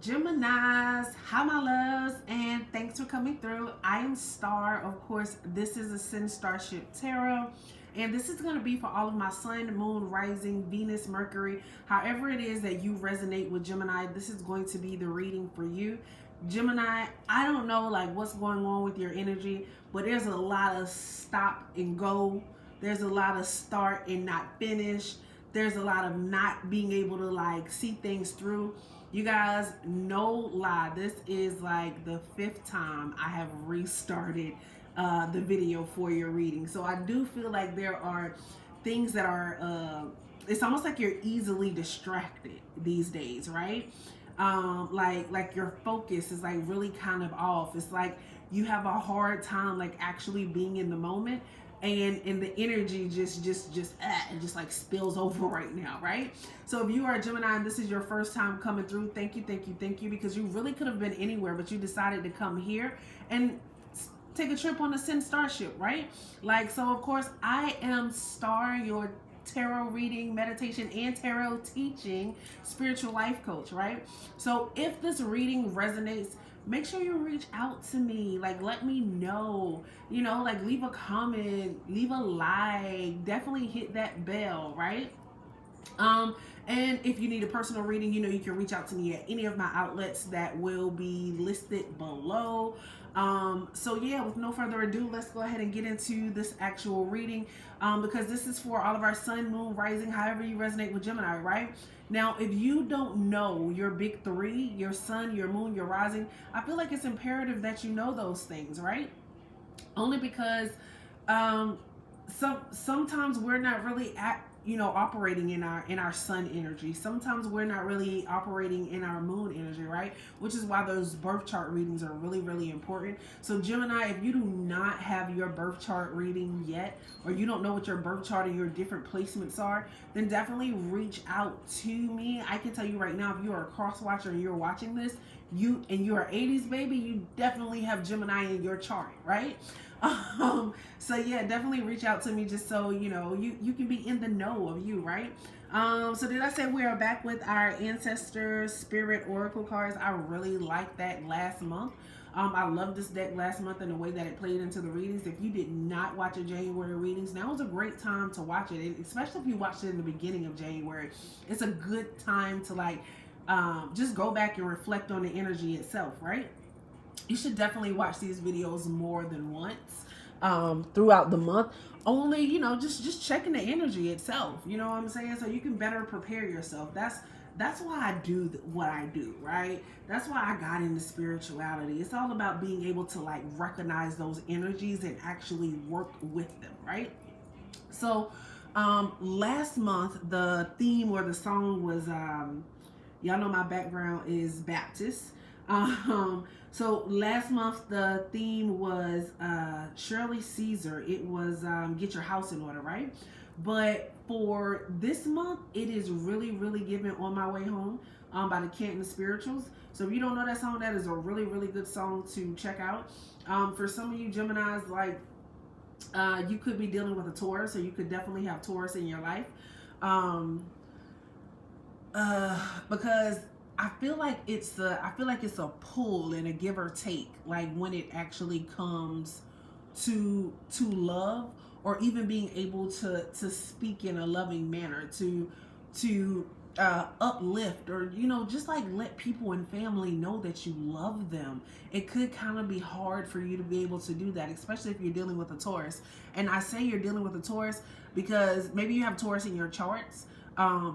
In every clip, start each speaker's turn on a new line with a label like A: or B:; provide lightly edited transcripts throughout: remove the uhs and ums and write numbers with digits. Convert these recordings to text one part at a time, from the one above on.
A: Geminis, hi my loves, and thanks for coming through. I am Star. Of course, this is Ascend Starship Tarot, and this is going to be for all of my Sun, Moon, Rising, Venus, Mercury, however it is that you resonate with Gemini. This is going to be the reading for you. Gemini, I don't know like what's going on with your energy, but there's a lot of stop and go. There's a lot of start and not finish. There's a lot of not being able to like see things through. You guys, no lie, this is like the fifth time I have restarted the video for your reading. So I do feel like there are things that are, it's almost like you're easily distracted these days, right? Like your focus is like really kind of off. It's like you have a hard time like actually being in the moment, and the energy just like spills over right now, right? So if you are a Gemini and this is your first time coming through, thank you, because you really could have been anywhere, but you decided to come here and take a trip on the Sin Starship, right? Like, so of course I am Star, your tarot reading, meditation, and tarot teaching spiritual life coach, right? So if this reading resonates, make sure you reach out to me. Like, let me know, like leave a comment, leave a like, definitely hit that bell, right? And if you need a personal reading, you can reach out to me at any of my outlets that will be listed below. So yeah, with no further ado, let's go ahead and get into this actual reading, because this is for all of our Sun, Moon, Rising, however you resonate with Gemini, right? Now, if you don't know your big three, your Sun, your Moon, your Rising, I feel like it's imperative that you know those things, right? Only because um, sometimes we're not really operating in our Sun energy. Sometimes we're not really operating in our Moon energy, right? Which is why those birth chart readings are really, really important. So Gemini, if you do not have your birth chart reading yet, or you don't know what your birth chart and your different placements are, then definitely reach out to me. I can tell you right now, if you are a cross watcher and you're watching this, you're an 80s baby, you definitely have Gemini in your chart, right? So yeah, definitely reach out to me just so you can be in the know of you, right? So did I say we are back with our ancestor spirit oracle cards? I really liked that last month. I loved this deck last month and the way that it played into the readings. If you did not watch the January readings, now is a great time to watch it, especially if you watched it in the beginning of January. It's a good time to like just go back and reflect on the energy itself, right? You should definitely watch these videos more than once throughout the month. Only, just checking the energy itself. You know what I'm saying? So you can better prepare yourself. That's why I do what I do, right? That's why I got into spirituality. It's all about being able to like recognize those energies and actually work with them, right? So last month the theme or the song was y'all know my background is Baptist. So last month the theme was Shirley Caesar. It was Get Your House in Order, right? But for this month, it is really, really given On My Way Home by the Canton Spirituals. So if you don't know that song, that is a really, really good song to check out. For some of you Geminis, like you could be dealing with a Taurus, so you could definitely have Taurus in your life. Because I feel like it's a pull and a give or take, like when it actually comes to love, or even being able to speak in a loving manner, to uplift, or just like let people and family know that you love them. It could kind of be hard for you to be able to do that, especially if you're dealing with a Taurus. And I say you're dealing with a Taurus because maybe you have Taurus in your charts,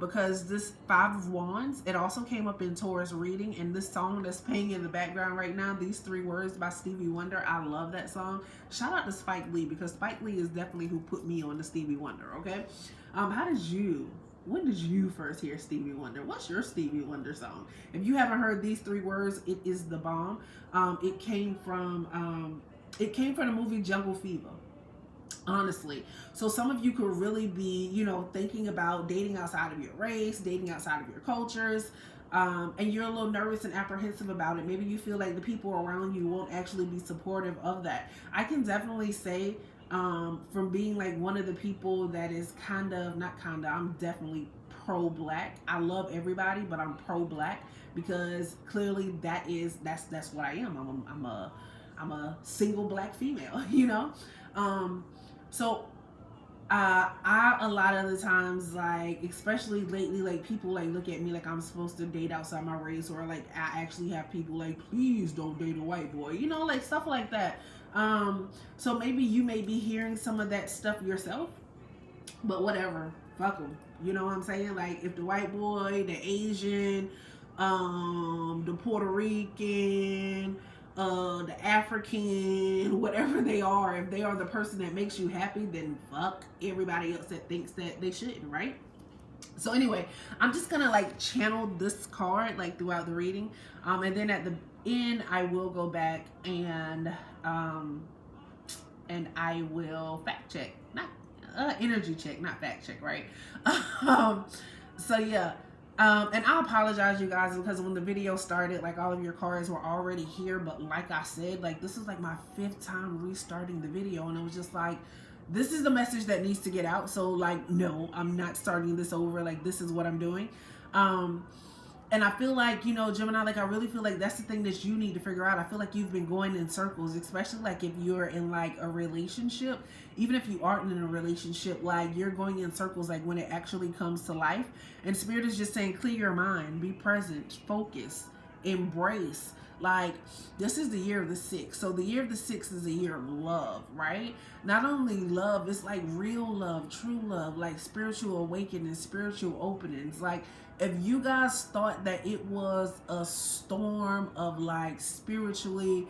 A: because this Five of Wands, it also came up in Taurus reading, and this song that's playing in the background right now, These Three Words by Stevie Wonder, I love that song. Shout out to Spike Lee, because Spike Lee is definitely who put me on the Stevie Wonder, okay? When did you first hear Stevie Wonder? What's your Stevie Wonder song? If you haven't heard These Three Words, it is the bomb. It came from the movie Jungle Fever, honestly. So some of you could really be thinking about dating outside of your race, dating outside of your cultures, and you're a little nervous and apprehensive about it. Maybe you feel like the people around you won't actually be supportive of that. I can definitely say, from being like one of the people that is I'm definitely pro-black. I love everybody, but I'm pro-black because clearly that's what I am. I'm a single black female, you know. So I a lot of the times, like especially lately, like people like look at me like I'm supposed to date outside my race, or like I actually have people like, please don't date a white boy, you know, like stuff like that. So maybe you may be hearing some of that stuff yourself, but whatever, fuck them. You know what I'm saying? Like if the white boy, the Asian, the Puerto Rican, the African, whatever they are, if they are the person that makes you happy, then fuck everybody else that thinks that they shouldn't, right? So anyway, I'm just gonna like channel this card like throughout the reading, and then at the end I will go back and I will fact check, not energy check, not fact check, right? So yeah. And I apologize, you guys, because when the video started, like all of your cards were already here. But like I said, like this is like my 5th time restarting the video, and it was just like, this is the message that needs to get out. So like, no, I'm not starting this over. Like this is what I'm doing. And I feel like, you know, Gemini, like I really feel like that's the thing that you need to figure out. I feel like you've been going in circles, especially like if you're in like a relationship. Even if you aren't in a relationship, like you're going in circles like when it actually comes to life. And Spirit is just saying, clear your mind, be present, focus, embrace. Like this is the year of the 6. So the year of the 6 is a year of love, right? Not only love, it's like real love, true love, like spiritual awakening, spiritual openings. Like if you guys thought that it was a storm of like spiritually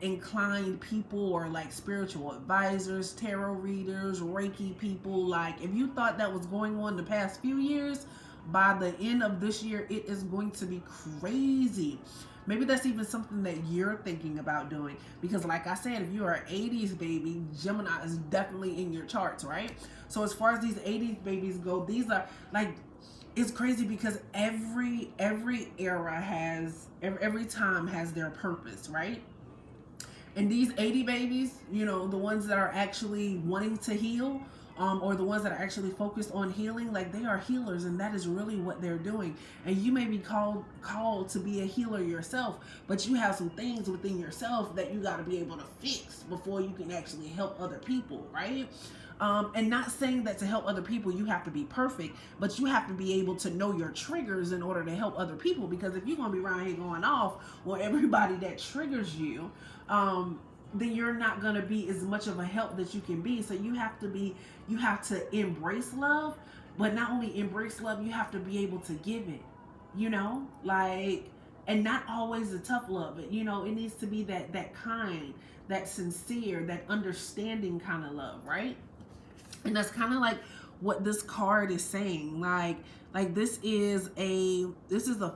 A: inclined people, or like spiritual advisors, tarot readers, Reiki people, like if you thought that was going on the past few years, by the end of this year, it is going to be crazy. Maybe that's even something that you're thinking about doing, because like I said, if you're an 80s baby, Gemini is definitely in your charts, right? So as far as these 80s babies go, these are like, it's crazy because every era has, every time has their purpose, right? And these 80 babies, you know, the ones that are actually wanting to heal, or the ones that are actually focused on healing, like they are healers, and that is really what they're doing. And you may be called to be a healer yourself, but you have some things within yourself that you got to be able to fix before you can actually help other people, right? And not saying that to help other people you have to be perfect, but you have to be able to know your triggers in order to help other people. Because if you're gonna be around here going off on everybody that triggers you, then you're not gonna be as much of a help that you can be. So you have to embrace love, but not only embrace love, you have to be able to give it, you know, like, and not always the tough love, but you know, it needs to be that kind, that sincere, that understanding kind of love, right? And that's kind of like what this card is saying. Like this is a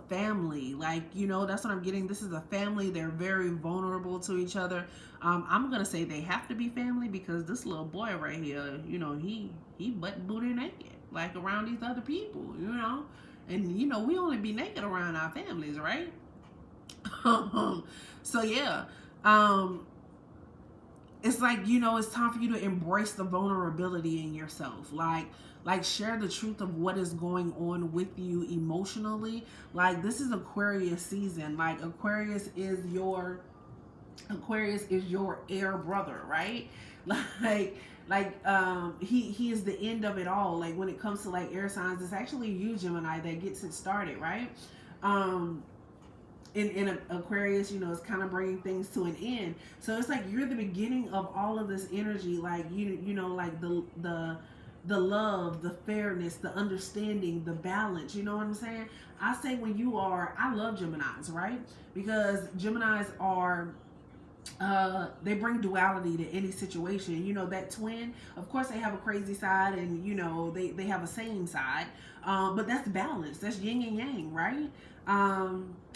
A: family. Like, you know, that's what I'm getting. This is a family. They're very vulnerable to each other. I'm gonna say they have to be family because this little boy right here, you know, he butt booty naked, like around these other people, you know. And you know, we only be naked around our families, right? So yeah. It's like, you know, it's time for you to embrace the vulnerability in yourself. Like share the truth of what is going on with you emotionally. Like this is Aquarius season. Like Aquarius is your air brother, right? He is the end of it all. Like when it comes to like air signs, it's actually you, Gemini, that gets it started, right? In Aquarius, you know, it's kind of bringing things to an end. So it's like you're the beginning of all of this energy. Like you know, like the love, the fairness, the understanding, the balance. You know what I'm saying? I say I love Geminis, right? Because Geminis are they bring duality to any situation. You know, that twin, of course they have a crazy side, and you know they have a sane side, but that's balance, that's yin and yang, right?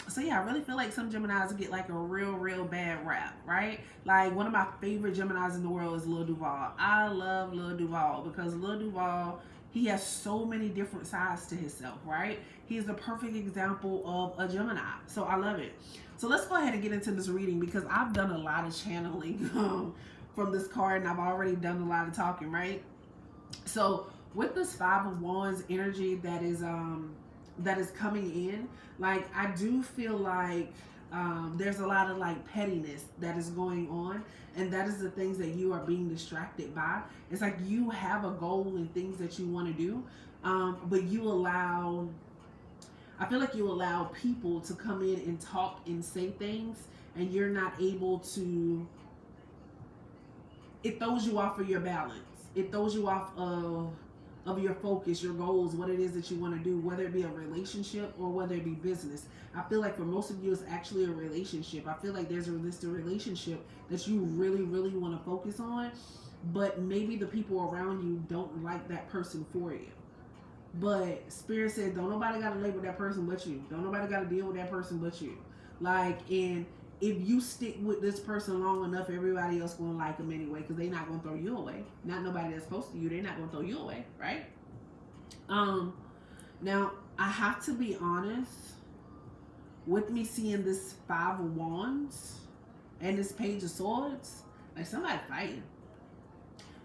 A: So yeah, I really feel like some Geminis get like a real bad rap, right? Like one of my favorite Geminis in the world is Lil Duval. I love Lil Duval because Lil Duval, he has so many different sides to himself, right? He's the perfect example of a Gemini. So I love it. So let's go ahead and get into this reading because I've done a lot of channeling from this card, and I've already done a lot of talking, right? So with this Five of Wands energy that is coming in, like I do feel like there's a lot of like pettiness that is going on, and that is the things that you are being distracted by. It's like you have a goal and things that you want to do, but you allow, I feel like you allow people to come in and talk and say things, and you're not able to, it throws you off of your balance. It throws you off of your focus, your goals, what it is that you want to do, whether it be a relationship or whether it be business. I feel like for most of you, it's actually a relationship. I feel like there's this relationship that you really, really want to focus on, but maybe the people around you don't like that person for you. But Spirit said, don't nobody got to label that person but you. Don't nobody got to deal with that person but you. Like, and if you stick with this person long enough, everybody else gonna like them anyway, because they not gonna throw you away. Not nobody that's close to you, they're not gonna throw you away, right? Now I have to be honest with me seeing this Five of Wands and this Page of Swords, like somebody fighting.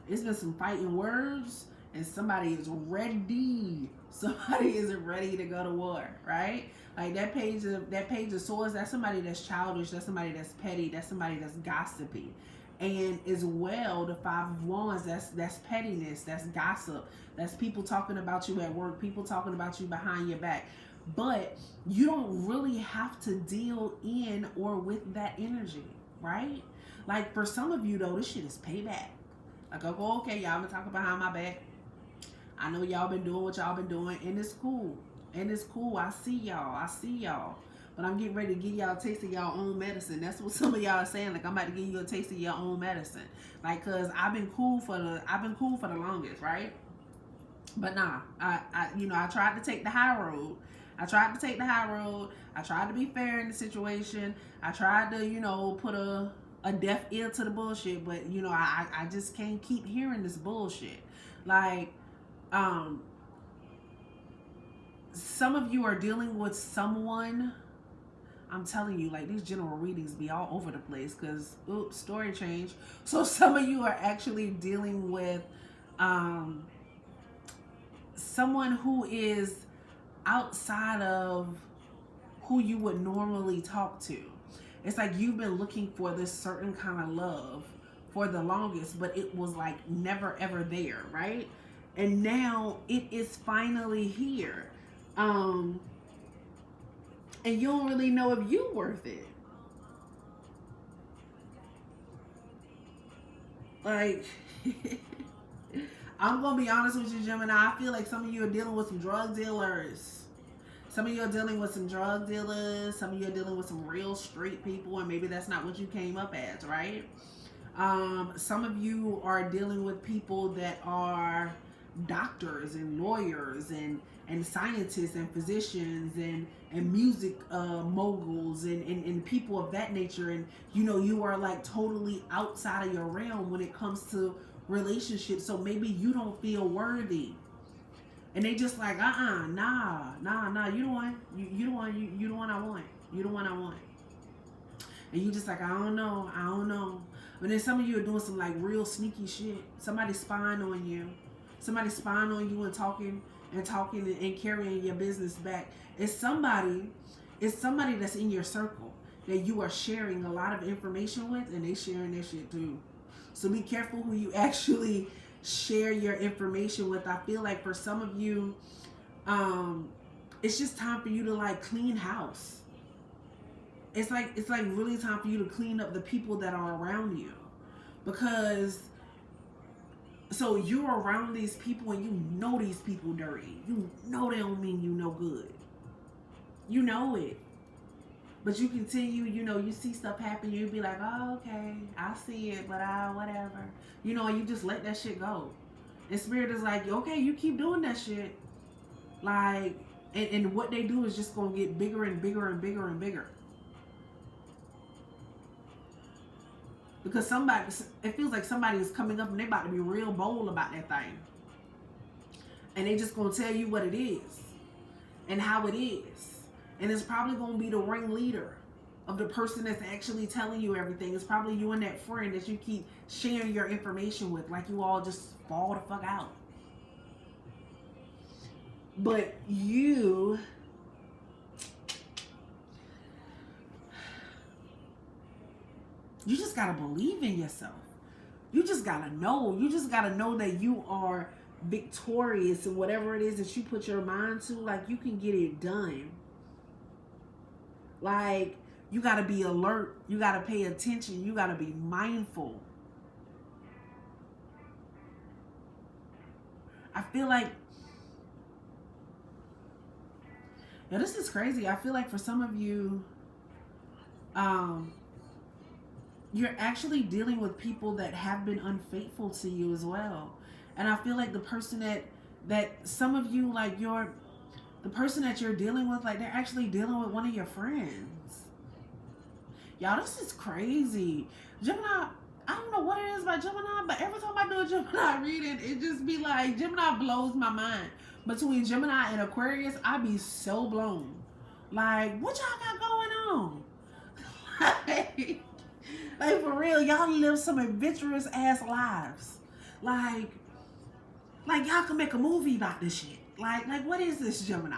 A: It's been some fighting words, and somebody is ready. Somebody is ready to go to war, right? Like that page of swords, that's somebody that's childish, that's somebody that's petty, that's somebody that's gossipy. And as well, the Five of Wands, that's pettiness, that's gossip, that's people talking about you at work, people talking about you behind your back. But you don't really have to deal in or with that energy, right? Like for some of you though, this shit is payback. Like, okay, y'all been talking behind my back. I know y'all been doing what y'all been doing, and it's cool. And it's cool. I see y'all. But I'm getting ready to give y'all a taste of y'all own medicine. That's what some of y'all are saying. Like, I'm about to give you a taste of your own medicine. Like, cause I've been cool for the longest, right? But nah, I tried to take the high road. I tried to be fair in the situation. I tried to, put a deaf ear to the bullshit. But, I just can't keep hearing this bullshit. Like, some of you are dealing with someone, I'm telling you, like these general readings be all over the place because, oops, story change. So some of you are actually dealing with someone who is outside of who you would normally talk to. It's like you've been looking for this certain kind of love for the longest, but it was like never ever there, right? And now it is finally here. And you don't really know if you're worth it. Like, I'm going to be honest with you, Gemini. I feel like some of you are dealing with some drug dealers. Some of you are dealing with some drug dealers. Some of you are dealing with some real street people, and maybe that's not what you came up as, right? Some of you are dealing with people that are doctors and lawyers and scientists and physicians and music moguls and people of that nature, and you are like totally outside of your realm when it comes to relationships. So maybe you don't feel worthy, and they just like nah, you the one, you the one I want, and you just like I don't know. But then some of you are doing some like real sneaky shit. Somebody's spying on you. Somebody's spying on you and talking and carrying your business back. It's somebody that's in your circle that you are sharing a lot of information with, and they sharing their shit too. So be careful who you actually share your information with. I feel like for some of you, it's just time for you to like clean house. It's like really time for you to clean up the people that are around you, because so you're around these people and you know these people dirty. You know they don't mean you no good. You know it. But you continue, you see stuff happen, you be like, oh, okay, I see it, but whatever. And you just let that shit go. And Spirit is like, okay, you keep doing that shit. Like, and what they do is just going to get bigger and bigger and bigger and bigger. Because it feels like somebody is coming up and they're about to be real bold about that thing. And they just going to tell you what it is and how it is. And it's probably going to be the ringleader of the person that's actually telling you everything. It's probably you and that friend that you keep sharing your information with, like you all just fall the fuck out. But you just gotta believe in yourself. You just gotta know. You just gotta know that you are victorious in whatever it is that you put your mind to. Like, you can get it done. Like, you gotta be alert. You gotta pay attention. You gotta be mindful. I feel like, yeah, this is crazy. I feel like for some of you, you're actually dealing with people that have been unfaithful to you as well. And I feel like the person that some of you, like, the person that you're dealing with, like, they're actually dealing with one of your friends. Y'all, this is crazy. Gemini, I don't know what it is about Gemini, but every time I do a Gemini reading, it just be like, Gemini blows my mind. Between Gemini and Aquarius, I be so blown. Like, what y'all got going on? Like, for real, y'all live some adventurous ass lives. Like y'all can make a movie about this shit. Like what is this, Gemini?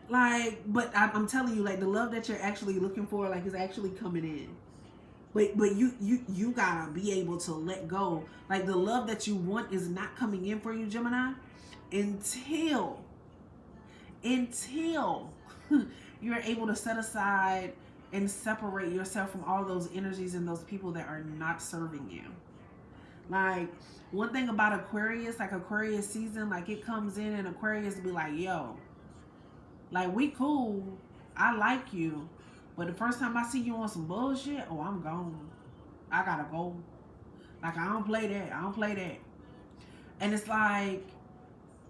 A: Like, but I'm telling you, like, the love that you're actually looking for, like, is actually coming in. But you gotta be able to let go. Like, the love that you want is not coming in for you, Gemini, until you're able to set aside and separate yourself from all those energies and those people that are not serving you. Like, one thing about Aquarius, like, Aquarius season, like, it comes in and Aquarius be like, yo, like, we cool, I like you, but the first time I see you on some bullshit, oh, I'm gone. I gotta go. Like, I don't play that. And it's like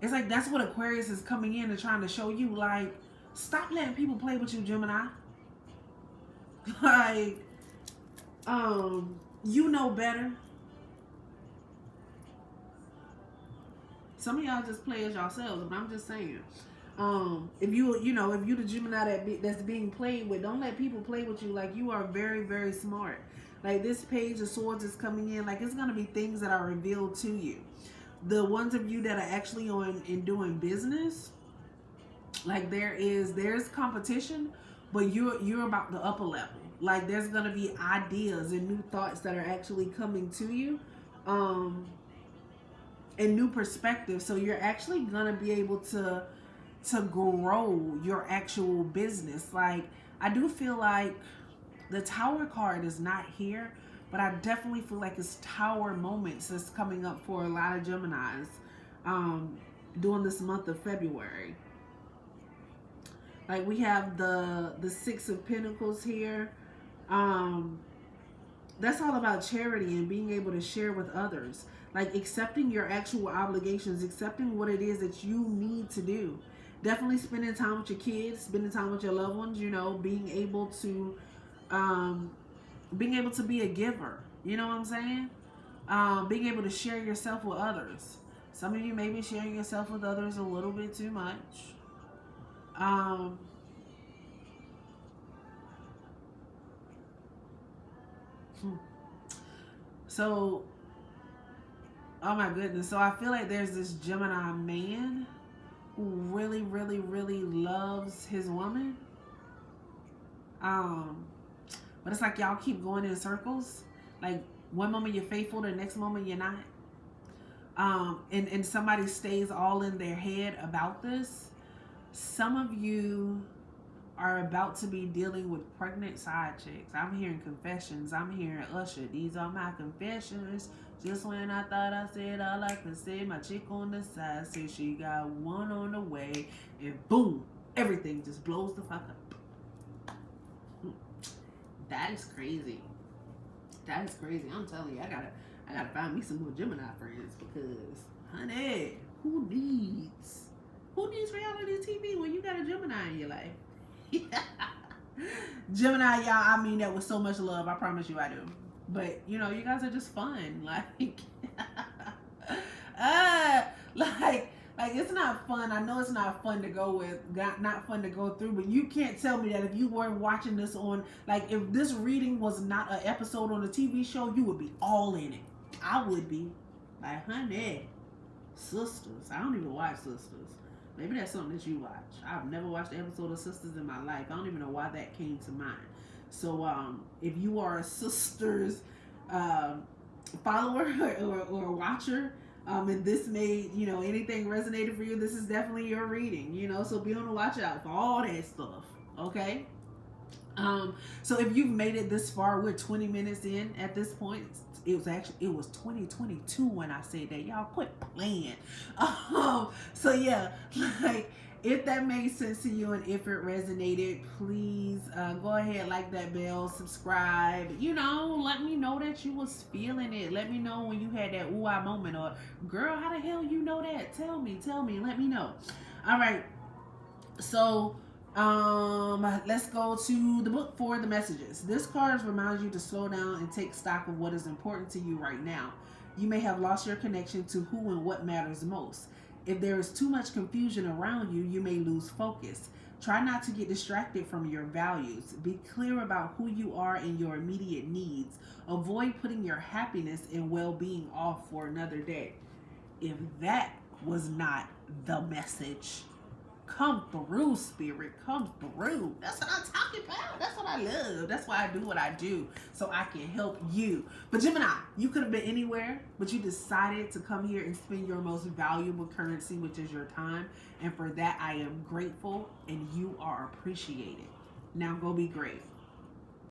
A: that's what Aquarius is coming in and trying to show you. Like, stop letting people play with you, Gemini. Like, you know better. Some of y'all just play as yourselves, but I'm just saying. If you the Gemini that's being played with, don't let people play with you. Like, you are very, very smart. Like, this Page of Swords is coming in. Like, it's gonna be things that are revealed to you. The ones of you that are actually in doing business, like, there's competition, but you're about the upper level. Like, there's gonna be ideas and new thoughts that are actually coming to you, and new perspectives. So you're actually gonna be able to grow your actual business. Like, I do feel like the Tower card is not here, but I definitely feel like it's Tower moments that's coming up for a lot of Geminis during this month of February. Like, we have the Six of Pentacles here. That's all about charity and being able to share with others. Like, accepting your actual obligations, accepting what it is that you need to do. Definitely spending time with your kids, spending time with your loved ones, being able to be a giver. You know what I'm saying? Being able to share yourself with others. Some of you may be sharing yourself with others a little bit too much. So, oh my goodness. So I feel like there's this Gemini man who really, really, really loves his woman. But it's like y'all keep going in circles. Like, one moment you're faithful, the next moment you're not. And somebody stays all in their head about this. Some of you are about to be dealing with pregnant side chicks. I'm hearing confessions. I'm hearing Usher. These are my confessions. Just when I thought I said all I could say, my chick on the side said she got one on the way, and boom, everything just blows the fuck up. That is crazy. That is crazy. I'm telling you, I gotta find me some more Gemini friends, because, honey, who needs reality TV when you got a Gemini in your life? Gemini, y'all, I mean that with so much love. I promise you I do. But, you guys are just fun. Like, like, it's not fun. I know it's not fun to go with, not fun to go through, but you can't tell me that if you weren't watching this on, like, if this reading was not an episode on a TV show, you would be all in it. I would be like, honey, Sisters. I don't even watch Sisters. Maybe that's something that you watch. I've never watched an episode of Sisters in my life. I don't even know why that came to mind. So if you are a Sisters follower or watcher, and this made, anything resonated for you, this is definitely your reading, so be on the watch out for all that stuff. Okay. So if you've made it this far, we're 20 minutes in at this point. It was 2022 when I said that. Y'all quit playing. So yeah, like, if that made sense to you and if it resonated, please go ahead, like that bell, subscribe. Let me know that you was feeling it. Let me know when you had that ooh ah moment, or girl, how the hell you know that? Tell me, let me know. All right. So let's go to the book for the messages. This card reminds you to slow down and take stock of what is important to you right now. You may have lost your connection to who and what matters most. If there is too much confusion around you, you may lose focus. Try not to get distracted from your values. Be clear about who you are and your immediate needs. Avoid putting your happiness and well-being off for another day. If that was not the message, come through, Spirit. Come through. That's what I'm talking about. That's what I love. That's why I do what I do, so I can help you. But Gemini, you could have been anywhere, but you decided to come here and spend your most valuable currency, which is your time. And for that, I am grateful, and you are appreciated. Now go be great.